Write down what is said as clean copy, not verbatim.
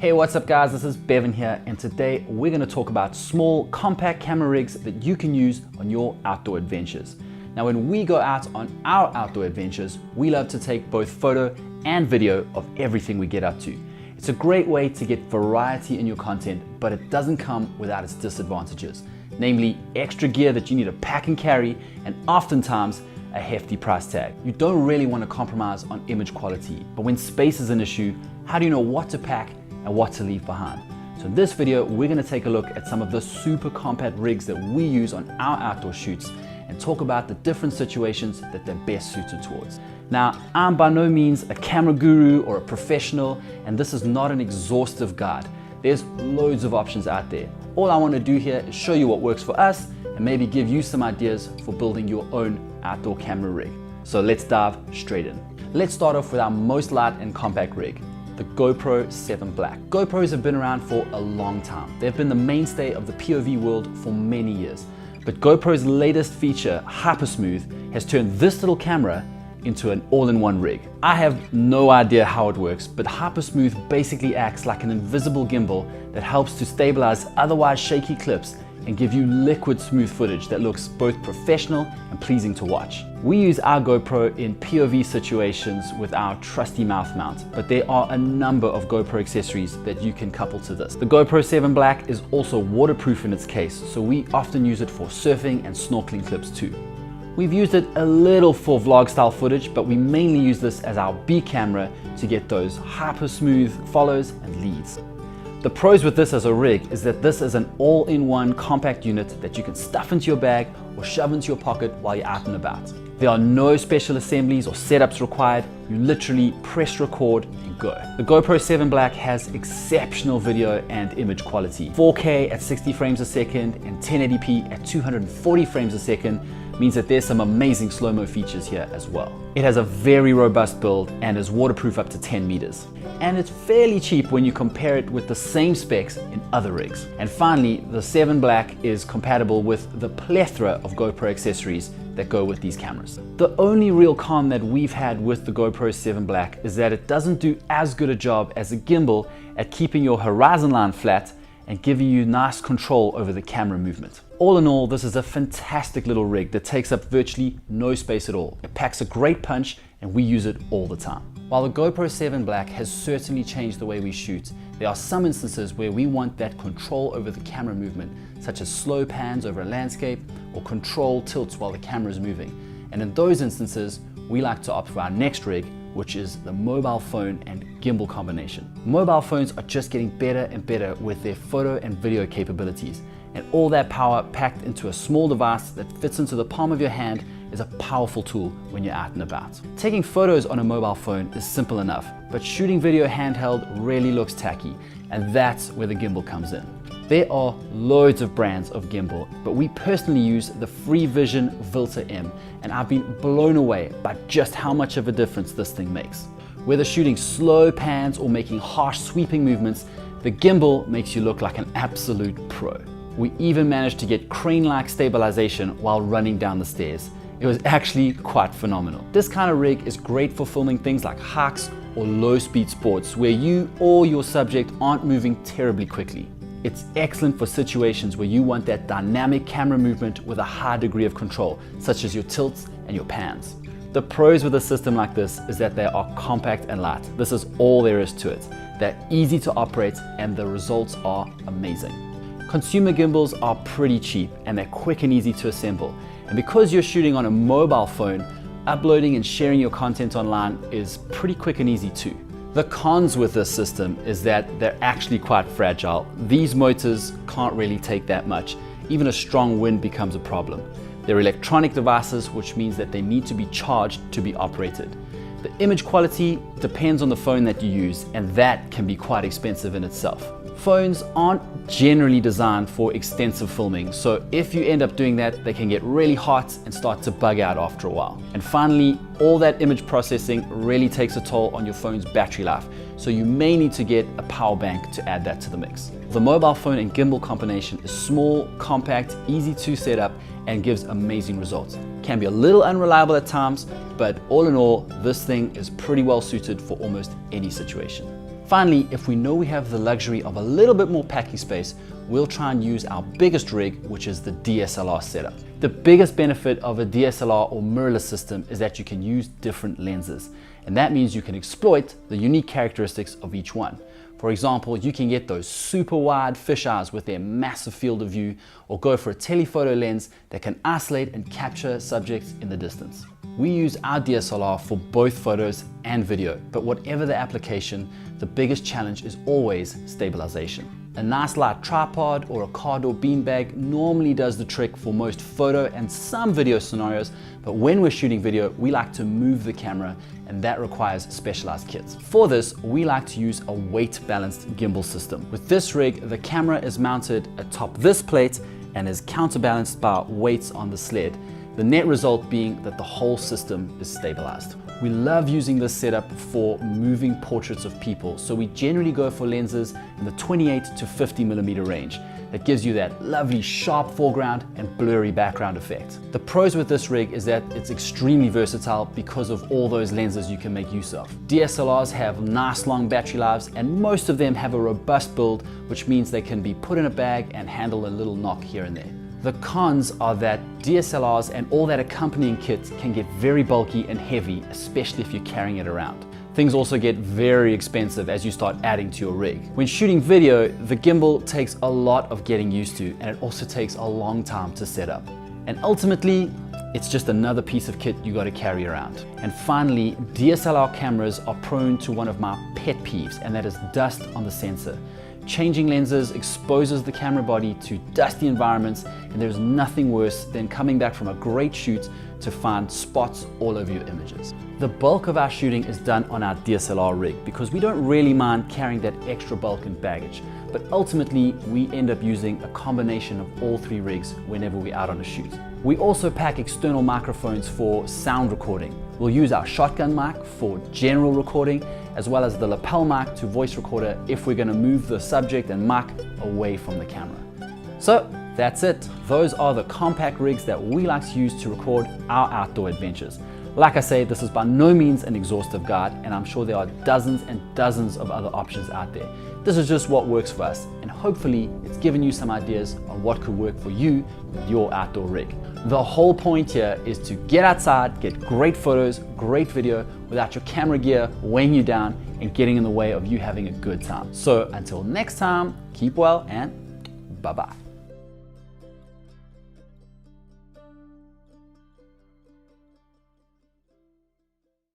Hey, what's up guys? This is Bevan here, and today we're going to talk about small compact camera rigs that you can use on your outdoor adventures. Now when we go out on our outdoor adventures, we love to take both photo and video of everything we get up to. It's a great way to get variety in your content, but it doesn't come without its disadvantages, namely extra gear that you need to pack and carry, and oftentimes a hefty price tag. You don't really want to compromise on image quality, but when space is an issue, how do you know what to pack and what to leave behind? So in this video, we're going to take a look at some of the super compact rigs that we use on our outdoor shoots and talk about the different situations that they're best suited towards. Now, I'm by no means a camera guru or a professional, and this is not an exhaustive guide. There's loads of options out there. All I want to do here is show you what works for us and maybe give you some ideas for building your own outdoor camera rig. So let's dive straight in. Let's start off with our most light and compact rig, the GoPro 7 Black. GoPros have been around for a long time. They've been the mainstay of the POV world for many years. But GoPro's latest feature, Hypersmooth, has turned this little camera into an all-in-one rig. I have no idea how it works, but Hypersmooth basically acts like an invisible gimbal that helps to stabilize otherwise shaky clips and give you liquid smooth footage that looks both professional and pleasing to watch. We use our GoPro in POV situations with our trusty mouth mount, but there are a number of GoPro accessories that you can couple to this. The GoPro 7 Black is also waterproof in its case, so we often use it for surfing and snorkeling clips too. We've used it a little for vlog style footage, but we mainly use this as our B camera to get those hyper smooth follows and leads. The pros with this as a rig is that this is an all-in-one compact unit that you can stuff into your bag or shove into your pocket while you're out and about. There are no special assemblies or setups required. You literally press record and go. The GoPro 7 Black has exceptional video and image quality. 4K at 60 frames a second and 1080p at 240 frames a second means that there's some amazing slow-mo features here as well. It has a very robust build and is waterproof up to 10 meters. And it's fairly cheap when you compare it with the same specs in other rigs. And finally, the 7 Black is compatible with the plethora of GoPro accessories that go with these cameras. The only real con that we've had with the GoPro 7 Black is that it doesn't do as good a job as a gimbal at keeping your horizon line flat and giving you nice control over the camera movement. All in all, this is a fantastic little rig that takes up virtually no space at all. It packs a great punch and we use it all the time. While the GoPro 7 Black has certainly changed the way we shoot, there are some instances where we want that control over the camera movement, such as slow pans over a landscape or control tilts while the camera is moving. And in those instances, we like to opt for our next rig, which is the mobile phone and gimbal combination. Mobile phones are just getting better and better with their photo and video capabilities, and all that power packed into a small device that fits into the palm of your hand is a powerful tool when you're out and about. Taking photos on a mobile phone is simple enough, but shooting video handheld really looks tacky, and that's where the gimbal comes in. There are loads of brands of gimbal, but we personally use the FreeVision vilta-m, and I've been blown away by just how much of a difference this thing makes. Whether shooting slow pans or making harsh sweeping movements, the gimbal makes you look like an absolute pro. We even managed to get crane-like stabilization while running down the stairs. It was actually quite phenomenal. This kind of rig is great for filming things like hikes or low-speed sports where you or your subject aren't moving terribly quickly. It's excellent for situations where you want that dynamic camera movement with a high degree of control, such as your tilts and your pans. The pros with a system like this is that they are compact and light. This is all there is to it. They're easy to operate and the results are amazing. Consumer gimbals are pretty cheap and they're quick and easy to assemble. And because you're shooting on a mobile phone, uploading and sharing your content online is pretty quick and easy too. The cons with this system is that they're actually quite fragile. These motors can't really take that much. Even a strong wind becomes a problem. They're electronic devices, which means that they need to be charged to be operated. The image quality depends on the phone that you use, and that can be quite expensive in itself. Phones aren't generally designed for extensive filming, so if you end up doing that, they can get really hot and start to bug out after a while. And finally, all that image processing really takes a toll on your phone's battery life, so you may need to get a power bank to add that to the mix. The mobile phone and gimbal combination is small, compact, easy to set up, and gives amazing results. Can be a little unreliable at times, but all in all, this thing is pretty well suited for almost any situation. Finally, if we know we have the luxury of a little bit more packing space, we'll try and use our biggest rig, which is the DSLR setup. The biggest benefit of a DSLR or mirrorless system is that you can use different lenses, and that means you can exploit the unique characteristics of each one. For example, you can get those super wide fisheyes with their massive field of view, or go for a telephoto lens that can isolate and capture subjects in the distance. We use our DSLR for both photos and video, but whatever the application, the biggest challenge is always stabilization. A nice light tripod or a car door beanbag normally does the trick for most photo and some video scenarios, but when we're shooting video, we like to move the camera, and that requires specialized kits. For this, we like to use a weight-balanced gimbal system. With this rig, the camera is mounted atop this plate and is counterbalanced by weights on the sled. The net result being that the whole system is stabilized. We love using this setup for moving portraits of people, so we generally go for lenses in the 28 to 50mm range. That gives you that lovely sharp foreground and blurry background effect. The pros with this rig is that it's extremely versatile because of all those lenses you can make use of. DSLRs have nice long battery lives, and most of them have a robust build, which means they can be put in a bag and handle a little knock here and there. The cons are that DSLRs and all that accompanying kit can get very bulky and heavy, especially if you're carrying it around. Things also get very expensive as you start adding to your rig. When shooting video, the gimbal takes a lot of getting used to, and it also takes a long time to set up. And ultimately, it's just another piece of kit you got to carry around. And finally, DSLR cameras are prone to one of my pet peeves, and that is dust on the sensor. Changing lenses exposes the camera body to dusty environments, and there's nothing worse than coming back from a great shoot to find spots all over your images. The bulk of our shooting is done on our DSLR rig because we don't really mind carrying that extra bulk and baggage, but ultimately we end up using a combination of all three rigs whenever we're out on a shoot. We also pack external microphones for sound recording. We'll use our shotgun mic for general recording, as well as the lapel mic to voice recorder if we're going to move the subject and mic away from the camera. So that's it. Those are the compact rigs that we like to use to record our outdoor adventures. Like I say, this is by no means an exhaustive guide, and I'm sure there are dozens and dozens of other options out there. This is just what works for us, and hopefully it's given you some ideas on what could work for you with your outdoor rig. The whole point here is to get outside, get great photos, great video without your camera gear weighing you down and getting in the way of you having a good time. So until next time, keep well and bye-bye.